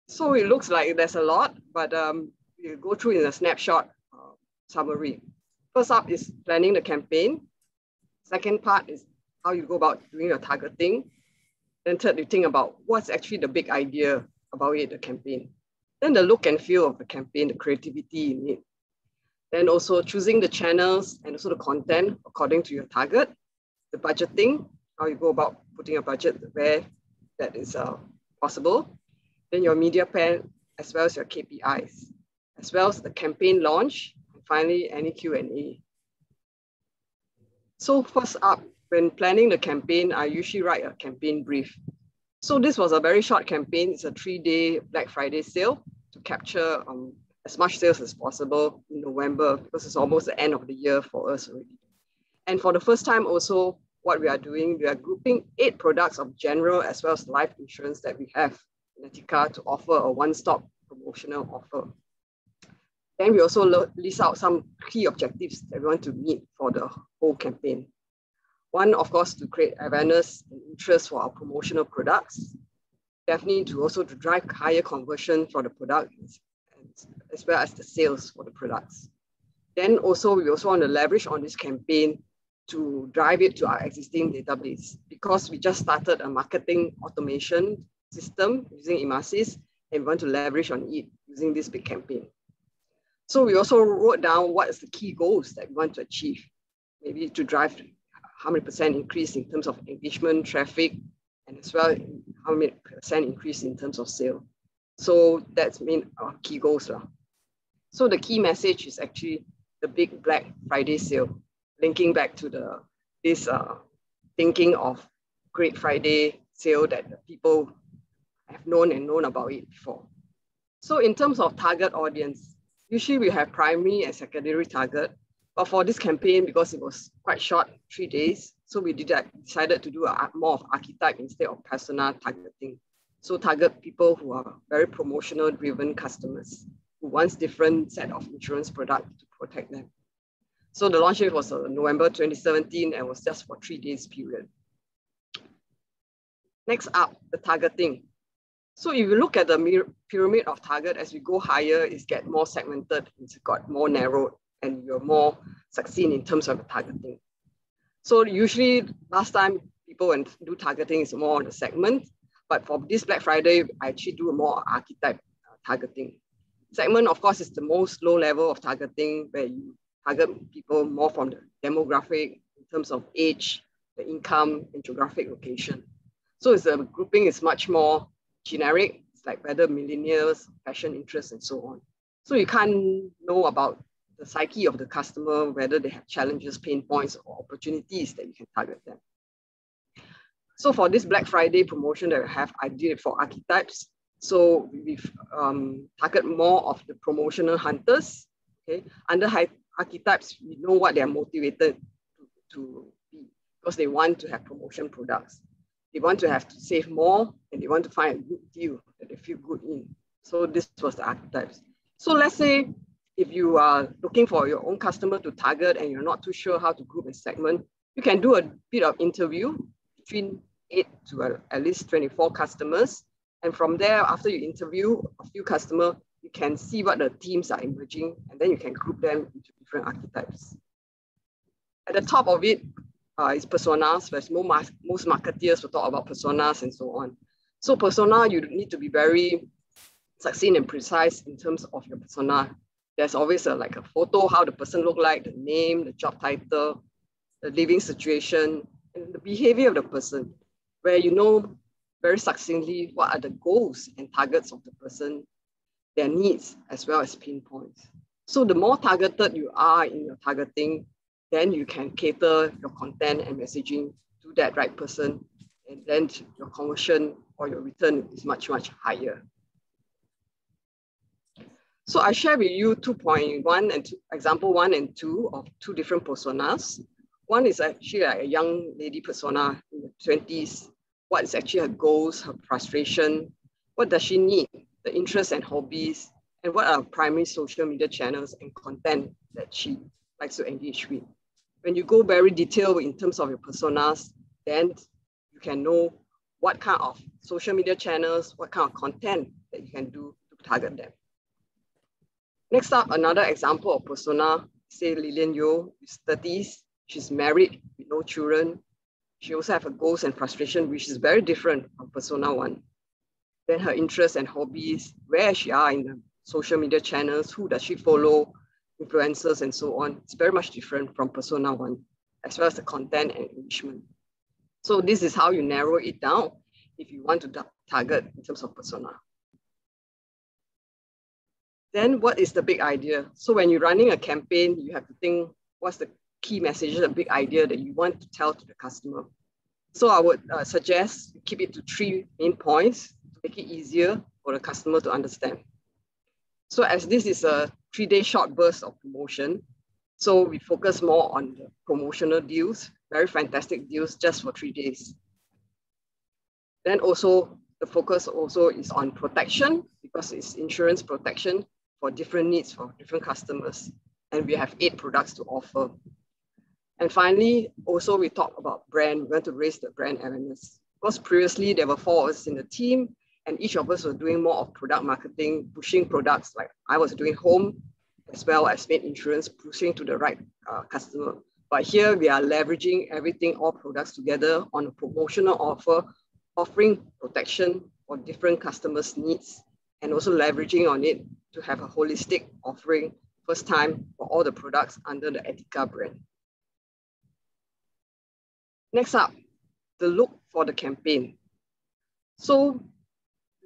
So it looks like there's a lot, but we'll go through in a snapshot summary. First up is planning the campaign. Second part is how you go about doing your targeting. Then third, you think about what's actually the big idea about it, the campaign. Then the look and feel of the campaign, the creativity in it. Then also choosing the channels and also the content according to your target. The budgeting, how you go about putting a budget where that is possible. Then your media plan, as well as your KPIs, as well as the campaign launch, and finally any Q&A. So first up, when planning the campaign, I usually write a campaign brief. So this was a very short campaign. It's a 3-day Black Friday sale to capture as much sales as possible in November, because it's almost the end of the year for us already. And for the first time also, what we are doing, we are grouping 8 products of general as well as life insurance that we have in Etika to offer a one-stop promotional offer. Then we also list out some key objectives that we want to meet for the whole campaign. One, of course, to create awareness and interest for our promotional products. Definitely to drive higher conversion for the product, as well as the sales for the products. Then also, we also want to leverage on this campaign to drive it to our existing database, because we just started a marketing automation system using Emasis, and we want to leverage on it using this big campaign. So we also wrote down what is the key goals that we want to achieve, maybe to drive how many % increase in terms of engagement, traffic, and as well how many % increase in terms of sale. So that's our key goals. So the key message is actually the big Black Friday sale, linking back to this thinking of Great Friday sale that the people have known about it before. So in terms of target audience, usually we have primary and secondary target, but for this campaign, because it was quite short, 3 days, so we decided to do more of archetype instead of persona targeting. So target people who are very promotional driven customers who wants different set of insurance products to protect them. So the launch date was November 2017 and was just for 3 days period. Next up, the targeting. So if you look at the pyramid of target, as we go higher, it gets more segmented, it's got more narrowed, and you're more succinct in terms of the targeting. So usually last time people when do targeting is more on the segment, but for this Black Friday, I actually do a more archetype targeting. Segment, of course, is the most low level of targeting, where you target people more from the demographic in terms of age, the income, and geographic location. So the grouping is much more generic. It's like whether millennials, fashion interests, and so on. So you can't know about the psyche of the customer, whether they have challenges, pain points, or opportunities that you can target them. So for this Black Friday promotion that I have, I did it for archetypes. So we've target more of the promotional hunters. Okay, under archetypes, we know what they are motivated to be, because they want to have promotion products. They want to have to save more, and they want to find a good deal that they feel good in. So this was the archetypes. So let's say if you are looking for your own customer to target and you're not too sure how to group and segment, you can do a bit of interview between 8 to at least 24 customers. And from there, after you interview a few customers, you can see what the themes are emerging, and then you can group them into different archetypes. At the top of it is personas, where most marketeers will talk about personas and so on. So persona, you need to be very succinct and precise in terms of your persona. There's always like a photo, how the person look like, the name, the job title, the living situation, and the behavior of the person, where you know very succinctly what are the goals and targets of the person, their needs, as well as pain points. So the more targeted you are in your targeting, then you can cater your content and messaging to that right person, and then your conversion or your return is much, much higher. So I share with you 2.1 and example 1 and 2 of 2 different personas. One is actually like a young lady persona in the 20s. What is actually her goals, her frustration, what does she need, the interests and hobbies, and what are primary social media channels and content that she likes to engage with. When you go very detailed in terms of your personas, then you can know what kind of social media channels, what kind of content that you can do to target them. Next up, another example of persona, say Lillian Yeoh is 30s. She's married with no children. She also has a goals and frustration, which is very different from persona 1. Then her interests and hobbies, where she are in the social media channels, who does she follow, influencers and so on. It's very much different from persona 1, as well as the content and enrichment. So this is how you narrow it down if you want to target in terms of persona. Then what is the big idea? So when you're running a campaign, you have to think, what's the key message, the big idea that you want to tell to the customer? So I would suggest you keep it to 3 main points to make it easier for the customer to understand. So as this is a 3-day short burst of promotion, so we focus more on the promotional deals, very fantastic deals just for 3 days. Then also the focus also is on protection, because it's insurance protection for different needs for different customers. And we have 8 products to offer. And finally, also we talk about brand. We want to raise the brand awareness. Because previously there were 4 of us in the team, and each of us were doing more of product marketing, pushing products, like I was doing home as well as made insurance, pushing to the right customer. But here we are leveraging everything, all products together on a promotional offer, offering protection for different customers' needs, and also leveraging on it to have a holistic offering, first time for all the products under the Etika brand. Next up, the look for the campaign. So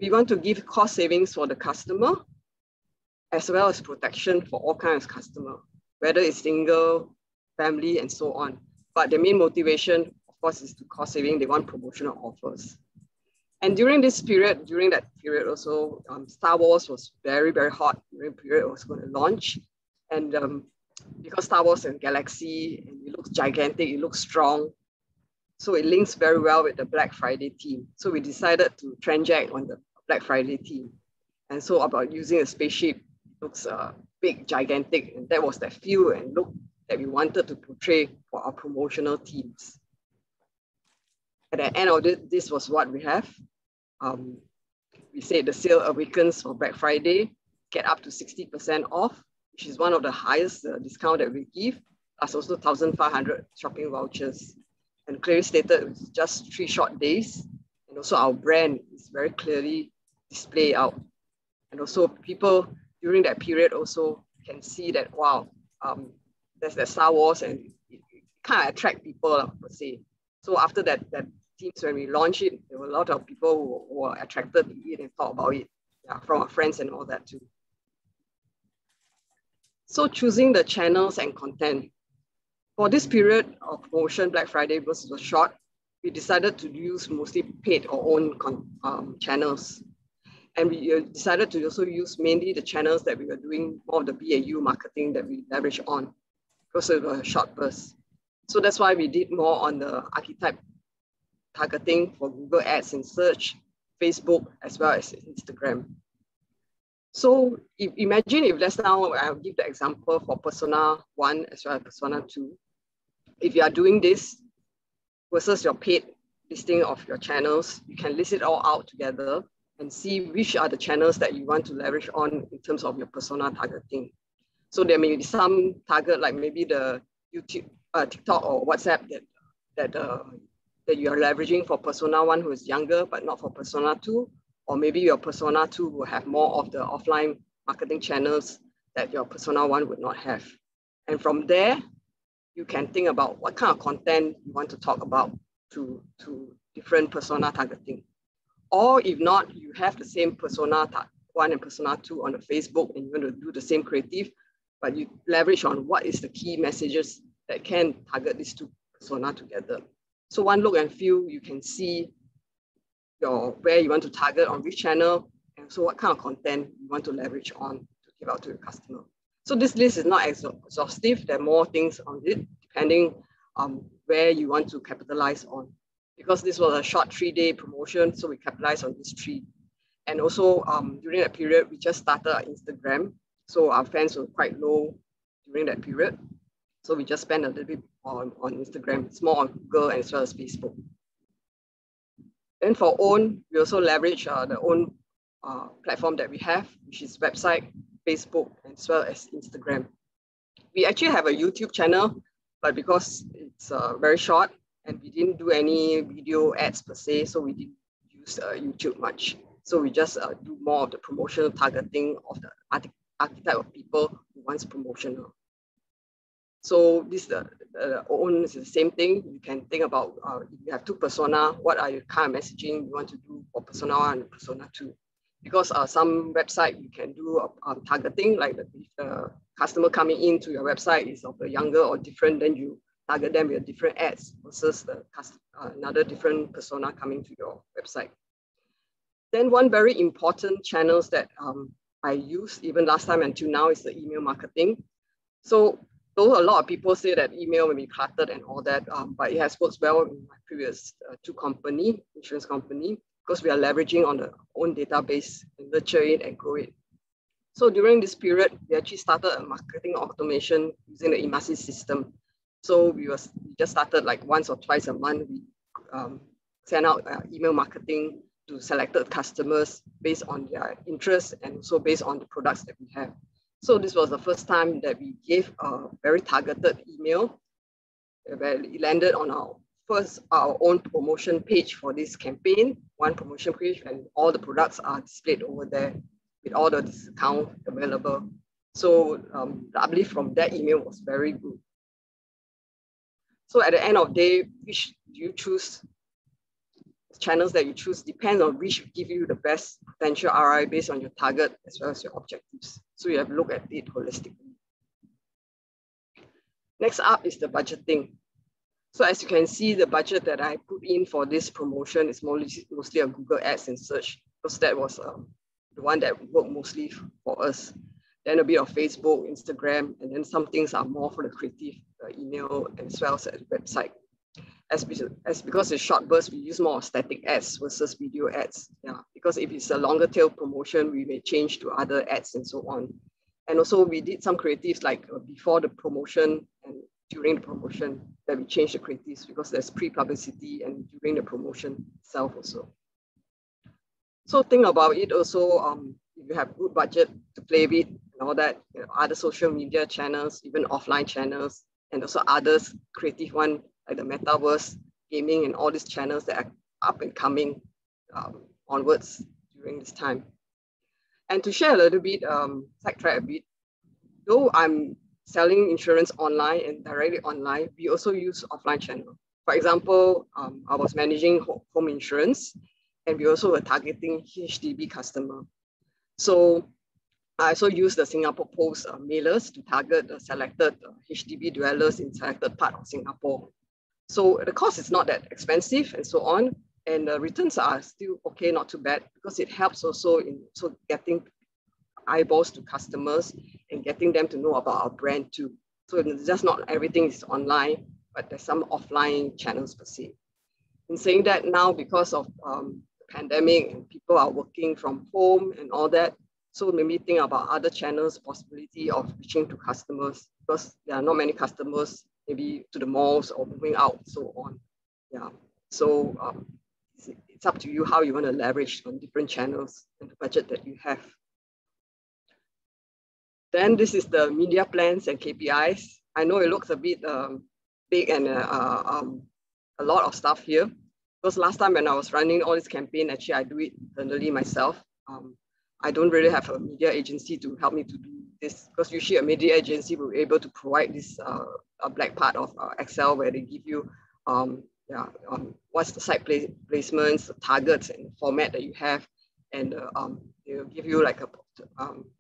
we want to give cost savings for the customer, as well as protection for all kinds of customers, whether it's single, family, and so on. But the main motivation, of course, is to cost saving. They want promotional offers. And during that period also, Star Wars was very, very hot during the period it was going to launch. And because Star Wars and Galaxy, and it looks gigantic, it looks strong, so it links very well with the Black Friday theme. So we decided to transact on the Black Friday theme. And so about using a spaceship, it looks big, gigantic, and that was that feel and look that we wanted to portray for our promotional teams. At the end of it, this was what we have. We say the sale awakens for Black Friday, get up to 60% off, which is one of the highest discount that we give, plus also 1,500 shopping vouchers. And clearly stated, it's just 3 short days. And also our brand is very clearly displayed out. And also people during that period also can see that, wow, there's that Star Wars, and it kind of attract people, per se. So after that teams, when we launched it, there were a lot of people who were attracted to it and thought about it, from our friends and all that too. So choosing the channels and content. For this period of promotion, Black Friday was short, we decided to use mostly paid or own channels. And we decided to also use mainly the channels that we were doing more of the BAU marketing that we leverage on, because it was a short burst. So that's why we did more on the archetype targeting for Google Ads and search, Facebook, as well as Instagram. So imagine if let's now, I'll give the example for persona 1 as well as persona 2. If you are doing this versus your paid listing of your channels, you can list it all out together and see which are the channels that you want to leverage on in terms of your persona targeting. So there may be some target, like maybe the YouTube, TikTok or WhatsApp that you are leveraging for persona 1 who is younger, but not for persona 2. Or maybe your persona 2 will have more of the offline marketing channels that your persona 1 would not have. And from there, you can think about what kind of content you want to talk about to different persona targeting. Or if not, you have the same persona 1 and persona 2 on the Facebook, and you want to do the same creative, but you leverage on what is the key messages that can target these 2 persona together. So one look and feel, you can see where you want to target on which channel, and so what kind of content you want to leverage on to give out to your customer. So this list is not exhaustive. There are more things on it, depending on where you want to capitalize on. Because this was a short 3-day promotion, so we capitalized on this 3. And also during that period, we just started our Instagram. So our fans were quite low during that period. So we just spent a little bit on Instagram. It's more on Google as well as Facebook. Then for own, we also leverage the own platform that we have, which is website, Facebook, as well as Instagram. We actually have a YouTube channel, but because it's very short and we didn't do any video ads per se, so we didn't use YouTube much. So we just do more of the promotional targeting of the archetype of people who wants promotional. So this own is the same thing. You can think about if you have two persona, what are your kind of messaging you want to do for persona 1 and persona 2? Because some website you can do targeting, like if the customer coming into your website is of the younger or different, then you target them with different ads versus the another different persona coming to your website. Then one very important channels that I use even last time until now is the email marketing. So though a lot of people say that email may be cluttered and all that, but it has worked well in my previous insurance company, because we are leveraging on the own database and nurture it and grow it. So during this period, we actually started a marketing automation using the Kpis system. So we just started like once or twice a month. We send out email marketing to selected customers based on their interests and also based on the products that we have. So this was the first time that we gave a very targeted email where it landed on our own promotion page for this campaign, one promotion page, and all the products are displayed over there with all the discount available. So the uplift from that email was very good. So at the end of the day, which do you choose? Channels that you choose depends on which give you the best potential ROI based on your target as well as your objectives. So you have to look at it holistically. Next up is the budgeting. So as you can see, the budget that I put in for this promotion is mostly on Google Ads and search, because that was the one that worked mostly for us. Then a bit of Facebook, Instagram, and then some things are more for the creative email as well as the website. Because it's short bursts, we use more static ads versus video ads. Yeah, because if it's a longer tail promotion, we may change to other ads and so on. And also we did some creatives like before the promotion and during the promotion that we changed the creatives because there's pre-publicity and during the promotion itself also. So think about it also, if you have good budget to play with and all that, other social media channels, even offline channels, and also others creative one like the metaverse, gaming, and all these channels that are up and coming onwards during this time. And to share a little bit, sidetrack a bit, though I'm selling insurance online and directly online, we also use offline channel. For example, I was managing home insurance, and we also were targeting HDB customer. So I also use the Singapore Post mailers to target the selected HDB dwellers in selected part of Singapore. So the cost is not that expensive and so on. And the returns are still okay, not too bad, because it helps also in getting eyeballs to customers and getting them to know about our brand too. So it's just not everything is online, but there's some offline channels per se. In saying that now, because of the pandemic and people are working from home and all that, so maybe think about other channels, possibility of reaching to customers, because there are not many customers maybe to the malls or moving out, so on. Yeah. So it's up to you how you want to leverage on different channels and the budget that you have. Then this is the media plans and KPIs. I know it looks a bit big and a lot of stuff here, because last time when I was running all this campaign, actually I do it internally myself. I don't really have a media agency to help me to do this, because usually a media agency will be able to provide this a black part of Excel where they give you what's the site placements, the targets, and the format that you have, and they'll give you like a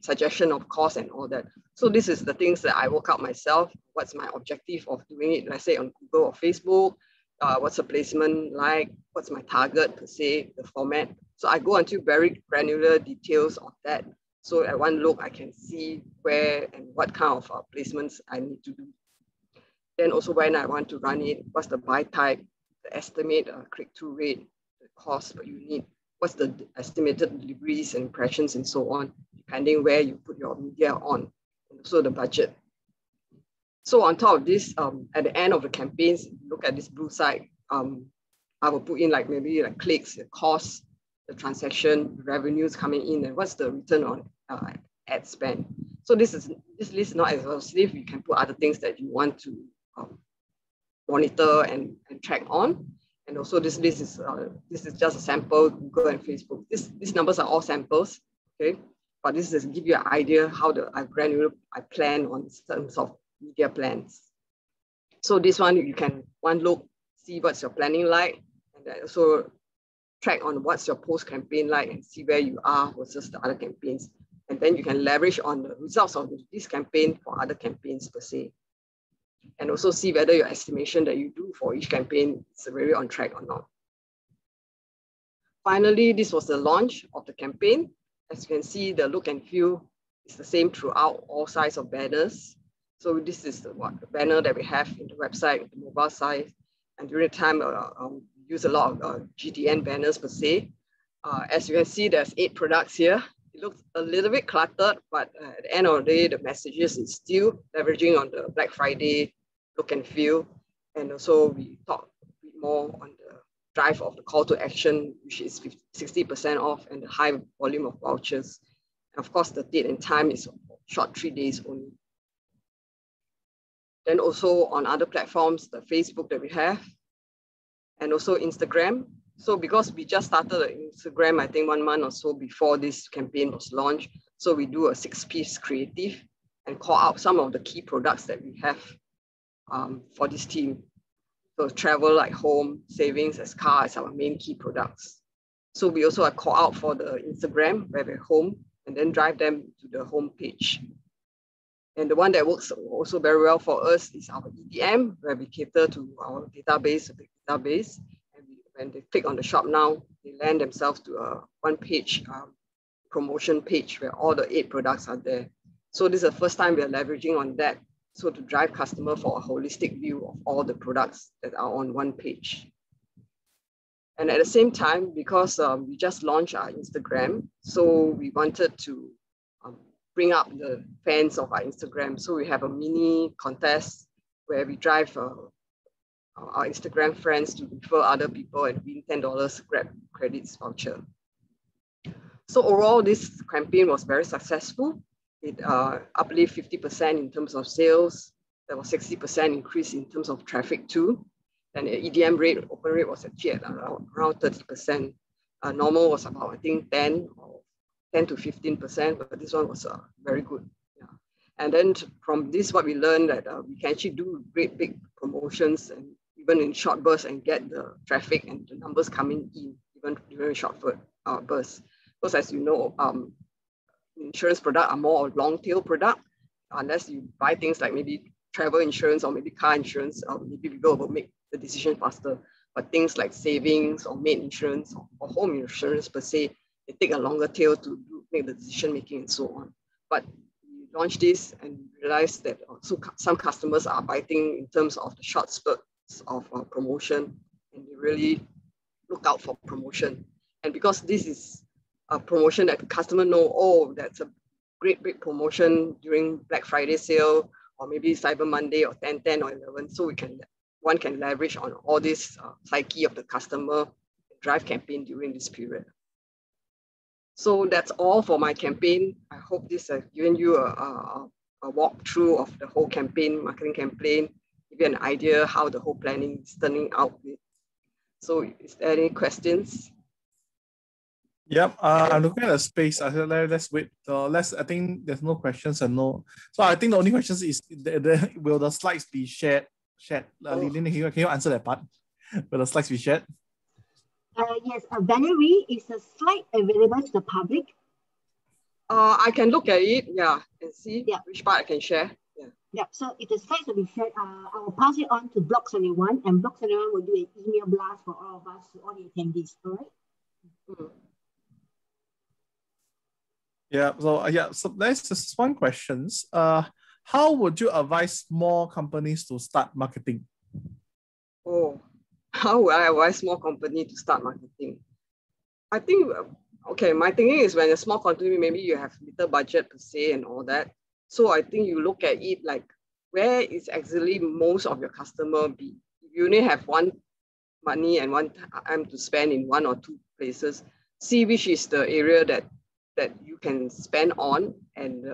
suggestion of cost and all that. So this is the things that I work out myself. What's my objective of doing it, let's say on Google or Facebook? What's the placement like? What's my target per se, the format? So I go into very granular details of that. So at one look, I can see where and what kind of placements I need to do. Then also when I want to run it, what's the buy type, the estimate click-through rate, the cost per unit, what's the estimated deliveries and impressions and so on, depending where you put your media on, and also the budget. So on top of this, at the end of the campaigns, look at this blue side, I will put in like maybe like clicks, the cost, the transaction, revenues coming in, and what's the return on ad spend. So this list is not exhaustive. You can put other things that you want to monitor and track on. And also this list is just a sample, Google and Facebook. These numbers are all samples, okay? But this is give you an idea how granular I plan on terms of media plans. So this one, you can look, see what's your planning like, and then also track on what's your post campaign like and see where you are versus the other campaigns. And then you can leverage on the results of this campaign for other campaigns per se. And also see whether your estimation that you do for each campaign is really on track or not. Finally, this was the launch of the campaign. As you can see, the look and feel is the same throughout all sizes of banners. So this is the banner that we have in the website, the mobile site. And during the time, we use a lot of GTN banners per se. As you can see, there's 8 products here. It looks a little bit cluttered, but at the end of the day, the messages is still leveraging on the Black Friday look and feel. And also we talk a bit more on the drive of the call to action, which is 60% off and the high volume of vouchers. And of course, the date and time is short 3 days only. Then also on other platforms, the Facebook that we have, and also Instagram. So because we just started Instagram, I think 1 month or so before this campaign was launched. So we do a 6-piece creative and call out some of the key products that we have for this team. So travel like home, savings as car as our main key products. So we also call out for the Instagram where we're home and then drive them to the home page. And the one that works also very well for us is our EDM, where we cater to our database, a big database. And when they click on the shop now, they land themselves to a one-page promotion page where all the 8 products are there. So this is the first time we are leveraging on that. So to drive customer for a holistic view of all the products that are on one page. And at the same time, because we just launched our Instagram, so we wanted to bring up the fans of our Instagram. So we have a mini contest where we drive our Instagram friends to refer other people and win $10 Grab credits voucher. So overall, this campaign was very successful. It uplift 50% in terms of sales. There was 60% increase in terms of traffic too. And the EDM rate, open rate was actually at around 30%. Normal was about, I think, 10 to 15%, but this one was very good. Yeah. And then from this, what we learned that we can actually do great big promotions and even in short bursts and get the traffic and the numbers coming in, even during short bursts. Because as you know, insurance products are more long tail product. Unless you buy things like maybe travel insurance or maybe car insurance, maybe people will make the decision faster. But things like savings or maid insurance or home insurance per se, they take a longer tail to make the decision making and so on. But we launched this and realized that also some customers are biting in terms of the short spurts of promotion, and they really look out for promotion. And because this is a promotion that the customer know, oh, that's a great big promotion during Black Friday sale or maybe Cyber Monday or 10/10 or 11, so one can leverage on all this psyche of the customer and drive campaign during this period. So that's all for my campaign. I hope this has given you a walkthrough of the whole campaign, marketing campaign, give you an idea how the whole planning is turning out. So is there any questions? Yep, I'm looking at the space. I said, let's wait. I think there's no questions and no. So I think the only questions is, will the slides be shared? Lillian, can you answer that part? Will the slides be shared? Yes, Valerie, is the slide available to the public? I can look at it, yeah, and see which part I can share. Yeah, so if the slides will be shared, I will pass it on to Block 71, and Block 71 will do an email blast for all of us, to all the attendees, all right? Mm-hmm. So there's just one question. How would you advise small companies to start marketing? Oh, how would I advise small company to start marketing? I think, okay, my thinking is when a small company, maybe you have little budget per se and all that. So I think you look at it like, where is actually most of your customer be? If you only have one money and want time to spend in one or two places, see which is the area that you can spend on and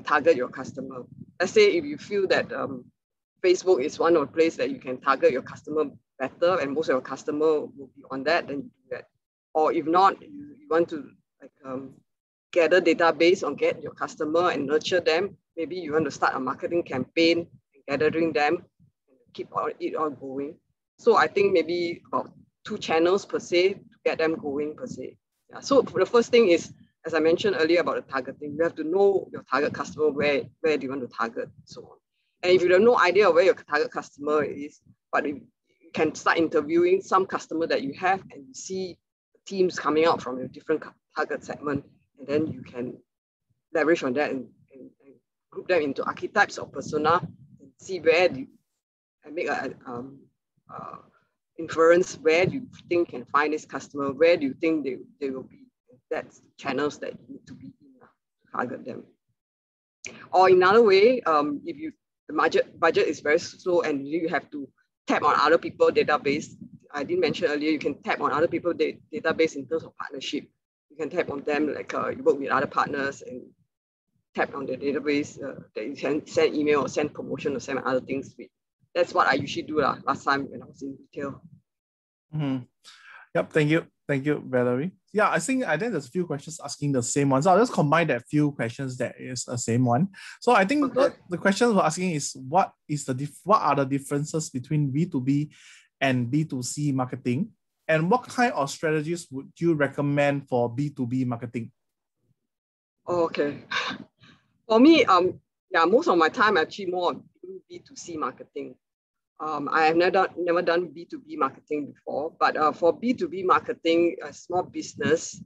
target your customer. Let's say if you feel that Facebook is one of the places that you can target your customer better and most of your customer will be on that, then you do that. Or if not, you want to gather database or get your customer and nurture them. Maybe you want to start a marketing campaign and gathering them and keep it all going. So I think maybe about 2 channels per se to get them going per se. Yeah. So the first thing is, as I mentioned earlier about the targeting, you have to know your target customer, where do you want to target, and so on. And if you have no idea where your target customer is, but you can start interviewing some customer that you have and you see teams coming out from your different target segment, and then you can leverage on that and group them into archetypes or persona and see where do you, and make an inference where do you think can find this customer, where do you think they will be. That's the channels that you need to be in to target them. Or in another way, if the budget is very slow and you have to tap on other people's database. I didn't mention earlier, you can tap on other people's database in terms of partnership. You can tap on them like you work with other partners and tap on their database that you can send email or send promotion or send other things with. That's what I usually do last time when I was in retail. Mm-hmm. Yep, thank you, Valerie. Yeah, I think there's a few questions asking the same one. So I'll just combine that few questions that is the same one. So I think the questions we're asking is what are the differences between B2B and B2C marketing? And what kind of strategies would you recommend for B2B marketing? Okay. For me, most of my time actually more on B2C marketing. I have never done B2B marketing before, but for B2B marketing, a small business,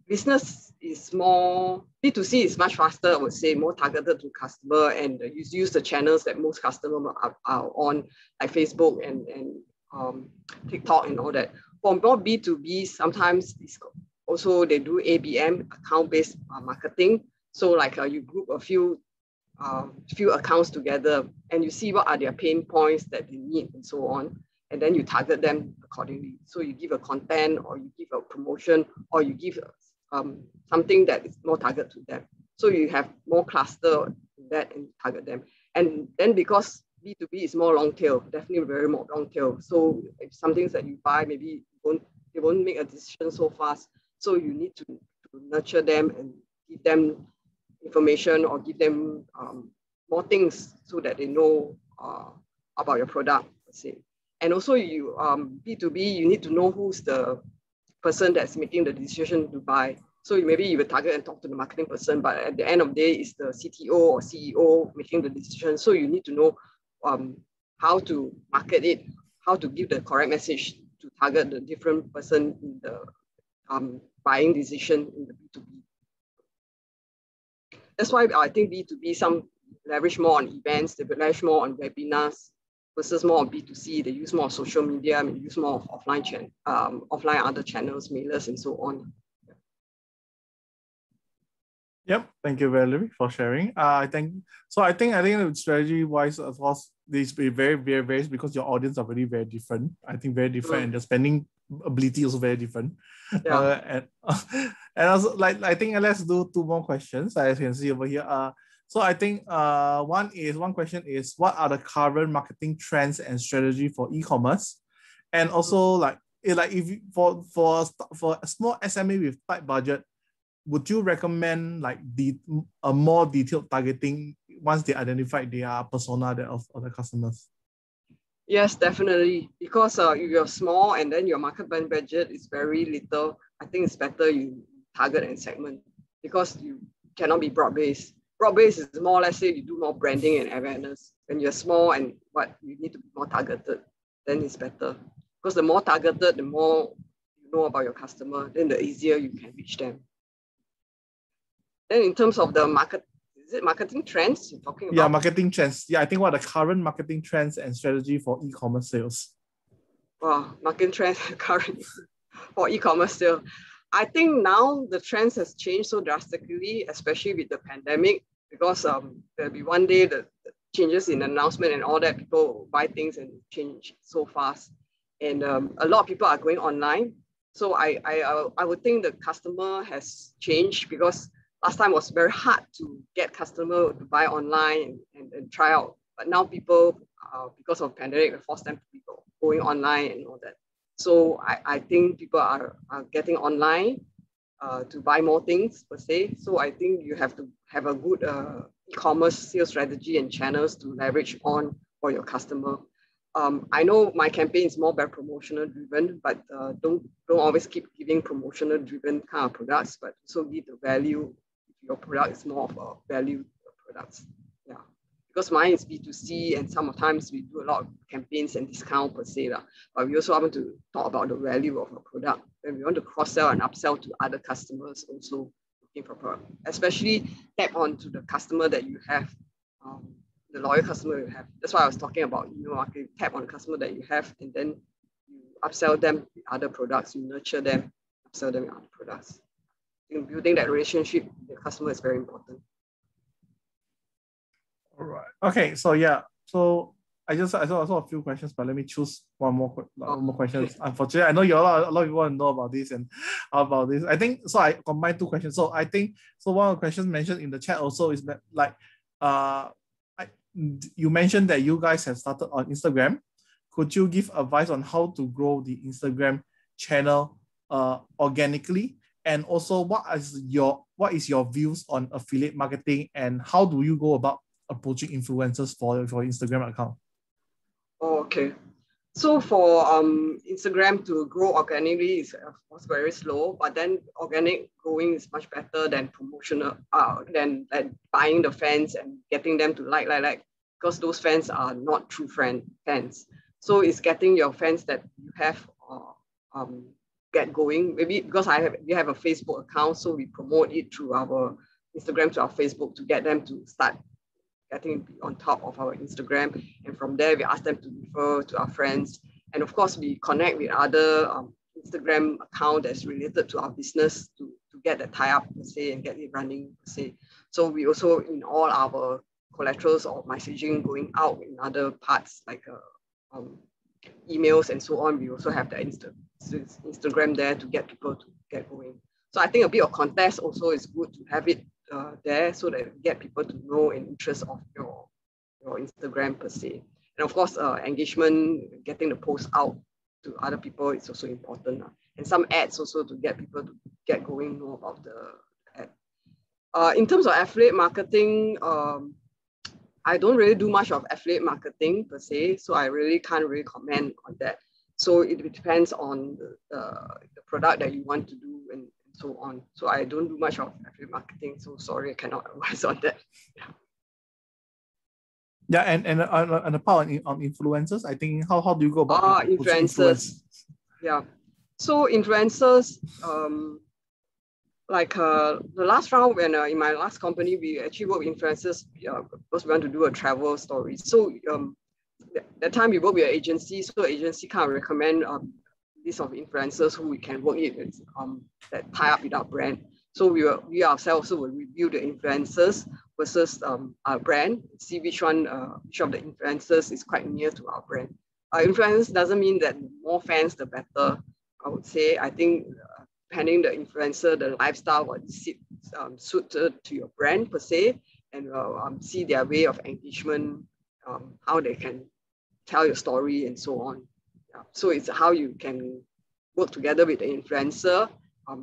business is more, B2C is much faster, I would say, more targeted to customer, and you use the channels that most customers are on, like Facebook and TikTok and all that. For more B2B, sometimes it's also they do ABM, account-based marketing. So like you group a few accounts together and you see what are their pain points that they need and so on, and then you target them accordingly. So you give a content or you give a promotion or you give something that is more targeted to them. So you have more cluster in that and target them. And then because B2B is more long tail, definitely very more long tail. So if something that you buy, maybe they won't make a decision so fast. So you need to nurture them and give them information or give them more things so that they know about your product, let's say. And also you B2B, you need to know who's the person that's making the decision to buy. So maybe you will target and talk to the marketing person, but at the end of the day, it's the CTO or CEO making the decision. So you need to know how to market it, how to give the correct message to target the different person in the buying decision in the B2B. That's why I think B2B, some leverage more on events, they leverage more on webinars versus more on B2C. They use more social media, they use more of offline other channels, mailers, and so on. Yep, thank you, Valerie, for sharing. I think strategy wise, of course, this be very, very, very, because your audience are really very different. I think very different, and the spending ability also very different. Yeah. And also, I think let's do 2 more questions, as you can see over here. So I think one question is, what are the current marketing trends and strategy for e-commerce? And also if for a small SME with tight budget, would you recommend a more detailed targeting once they identify their persona of the customers? Yes, definitely. Because if you're small and then your market budget is very little, I think it's better you target and segment, because you cannot be broad-based. Broad-based is more, let's say you do more branding and awareness. When you're small and you need to be more targeted, then it's better. Because the more targeted, the more you know about your customer, then the easier you can reach them. Then in terms of the market, is it marketing trends you're talking about? Yeah, marketing trends. Yeah, I think what are the current marketing trends and strategy for e-commerce sales? Wow, marketing trends currently for e-commerce sales. I think now the trends has changed so drastically, especially with the pandemic, because there'll be one day the changes in announcement and all that, people buy things and change so fast. And a lot of people are going online. So I would think the customer has changed, because last time it was very hard to get customer to buy online and try out. But now people, because of pandemic, it forced them to be going online and all that. So I think people are getting online to buy more things per se. So I think you have to have a good e-commerce sales strategy and channels to leverage on for your customer. I know my campaign is more by promotional driven, but don't always keep giving promotional driven kind of products, but also give the value. Your product is more of a value products. Yeah, because mine is B2C, and sometimes we do a lot of campaigns and discount per se, but we also want to talk about the value of a product. And we want to cross-sell and upsell to other customers also looking for product, especially tap onto the customer that you have, the loyal customer you have. That's why I was talking about, marketing. Tap on the customer that you have, and then you upsell them with other products, you nurture them, upsell them with other products. In building that relationship with the customer is very important. All right. Okay. So yeah. So I saw a few questions, but let me choose one more questions. Okay. Unfortunately, I know a lot of people want to know about this and about this. I think so. I combined two questions. So I think one of the questions mentioned in the chat also is that, like, you mentioned that you guys have started on Instagram. Could you give advice on how to grow the Instagram channel organically? And also, what is your views on affiliate marketing, and how do you go about approaching influencers for your Instagram account? Oh, okay. So for Instagram to grow organically is of course very slow, but then organic growing is much better than promotional, than buying the fans and getting them to like, because those fans are not true fans. So it's getting your fans that you have get going. Maybe because we have a Facebook account, so we promote it through our Instagram to our Facebook to get them to start getting on top of our Instagram. And from there, we ask them to refer to our friends. And of course, we connect with other Instagram account that's related to our business to get the tie-up per se and get it running per se. So we also, in all our collaterals or messaging going out in other parts like emails and so on, we also have the Instagram there to get people to get going. So I think a bit of contest also is good to have it there, so that you get people to know and interest of your Instagram per se. And of course, engagement, getting the post out to other people is also important. And some ads also to get people to get going, know about the ad. In terms of affiliate marketing, I don't really do much of affiliate marketing per se, so I really can't really comment on that. So it depends on the product that you want to do and so on. So I don't do much of affiliate marketing, so sorry, I cannot advise on that. Yeah, and a part on influencers, I think how do you go about influencers? Yeah, so influencers, like the last round when in my last company, we actually work with influencers because we want to do a travel story. So that time we work with an agency, so the agency kind of recommend list of influencers who we can work with that tie up with our brand. So we ourselves will review the influencers versus our brand, see which of the influencers is quite near to our brand. Influencers doesn't mean that more fans the better. I would say I think depending the influencer, the lifestyle, what is suited to your brand per se, and see their way of engagement, how they can tell your story and so on. Yeah. So it's how you can work together with the influencer.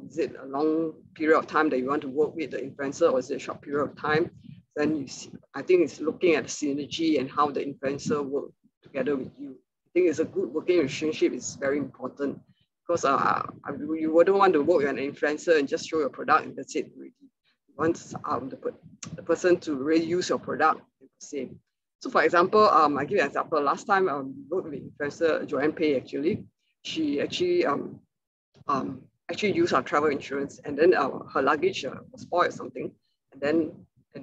Is it a long period of time that you want to work with the influencer, or is it a short period of time? Then you see, I think it's looking at the synergy and how the influencer work together with you. I think it's a good working relationship is very important, because you wouldn't want to work with an influencer and just show your product and that's it already. You want the person to really use your product and the same. So for example, I give you an example. Last time we worked with influencer Joanne Pei actually. She actually used our travel insurance, and then her luggage was spoiled or something, and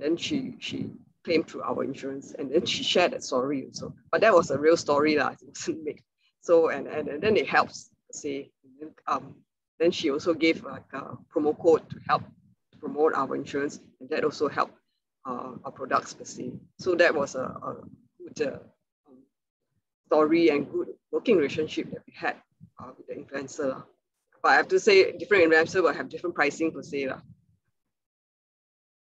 then she claimed through our insurance, and then she shared that story also. But that was a real story lah. It wasn't made. So and then it helps. Say, then she also gave like a promo code to help promote our insurance, and that also helped. our products per se. So that was a good story and good working relationship that we had with the influencer. But I have to say, different influencers will have different pricing per se.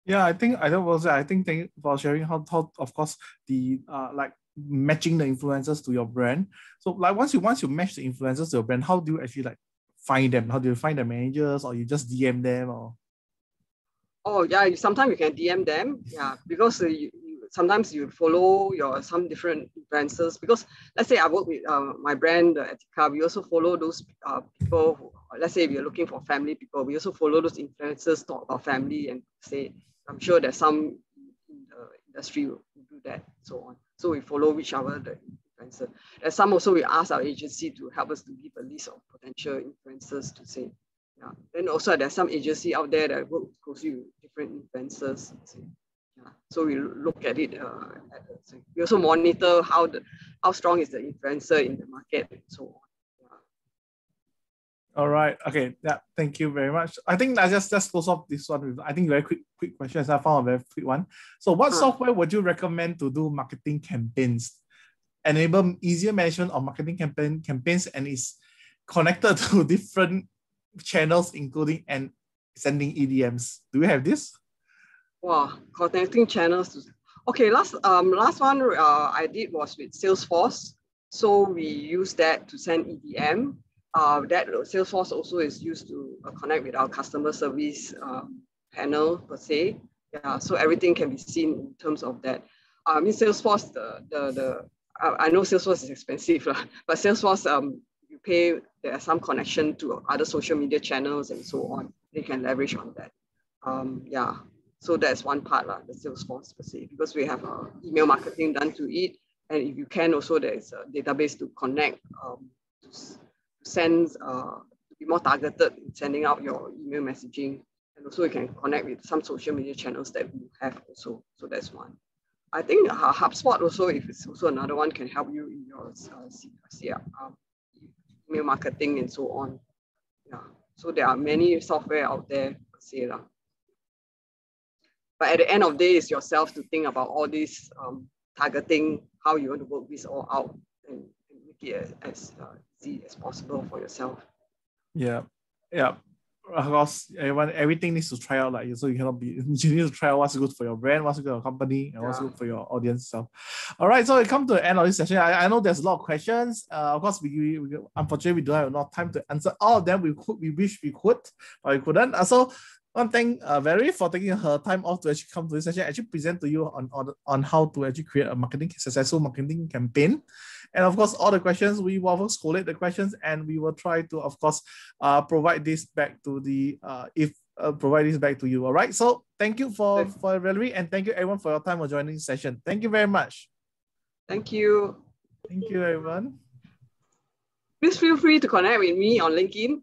Yeah, I think thank you for sharing how of course the like matching the influencers to your brand. So like once you match the influencers to your brand, how do you actually like find them? How do you find the managers, or you just DM them, or? Oh yeah, sometimes you can DM them. Yeah, because sometimes you follow some different influencers. Because let's say I work with my brand Etika, we also follow those people who, let's say we are looking for family people, we also follow those influencers talk about family and say, I'm sure there's some in the industry who do that, so on. So we follow whichever the influencer. There's some also we ask our agency to help us to give a list of potential influencers to say. Yeah. Then also there's some agency out there that work closely with different influencers. Yeah. So we look at it. We also monitor how strong is the influencer in the market and so on. All right. Okay. Yeah. Thank you very much. I think I just close off this one with, I think, very quick questions. I found a very quick one. So what software would you recommend to do marketing campaigns? Enable easier management of marketing campaigns and is connected to different channels, including and sending EDMs. Do we have this? Wow, connecting channels. Okay, last one I did was with Salesforce. So we use that to send EDM. That Salesforce also is used to connect with our customer service panel per se. Yeah, so everything can be seen in terms of that. I mean, Salesforce, I know Salesforce is expensive, but Salesforce, you pay, there's some connection to other social media channels and so on. They can leverage on that. Yeah, so that's one part, the Salesforce per se, because we have email marketing done to it. And if you can also, there is a database to connect, to send, to be more targeted in sending out your email messaging. And also you can connect with some social media channels that we have also. So that's one. I think HubSpot also, if it's also another one, can help you in your email marketing and so on. Yeah. So there are many software out there, say lah. But at the end of the day, it's yourself to think about all this targeting, how you want to work this all out and make it as easy as possible for yourself. Yeah. Of course, everything needs to try out, like, so you cannot be, you need to try out what's good for your brand, what's good for your company, and what's good for your audience itself. All right, so we come to the end of this session. I know there's a lot of questions. Of course, we unfortunately we don't have enough time to answer all of them. We wish we could, but we couldn't. So one thing, Valerie, for taking her time off to actually come to this session, actually present to you on how to actually create a successful marketing campaign. And of course, all the questions, we will collate the questions and we will try to, of course, provide this back to provide this back to you. All right. So thank you for Valerie, and thank you everyone for your time for joining this session. Thank you very much. Thank you. Thank you, everyone. Please feel free to connect with me on LinkedIn.